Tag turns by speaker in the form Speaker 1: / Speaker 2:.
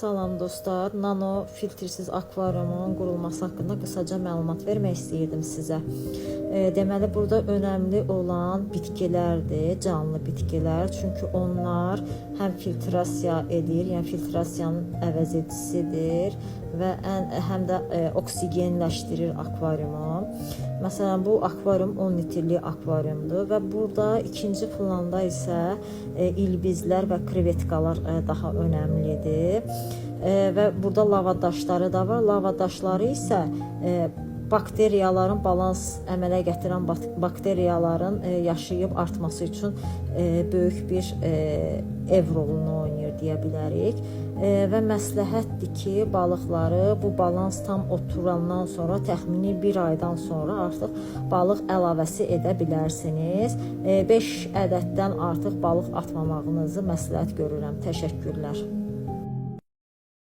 Speaker 1: Salam dostlar, nano filtrsiz akvaryumun qurulması haqqında qısaca məlumat vermək istəyirdim sizə. Deməli, burada önəmli olan bitkilərdir, canlı bitkilər. Çünki onlar həm filtrasiya edir, yəni filtrasiyanın əvəz edicisidir və həm də oksigenləşdirir akvaryumu. Məsələn, bu akvaryum 10 litrlik akvaryumdur və burada ikinci planda isə ilbizlər və krevetkalar daha önəmlidir. Və burada lava daşları da var. Lava daşları isə bakteriyaların balans əmələ gətirən bakteriyaların yaşayıb artması üçün böyük bir ev rolunu oynayır deyə bilərik. Və məsləhətdir ki, balıqları bu balans tam oturandan sonra, təxmini bir aydan sonra artıq balıq əlavəsi edə bilərsiniz. 5 ədəddən artıq balıq atmamağınızı məsləhət görürəm. Təşəkkürlər.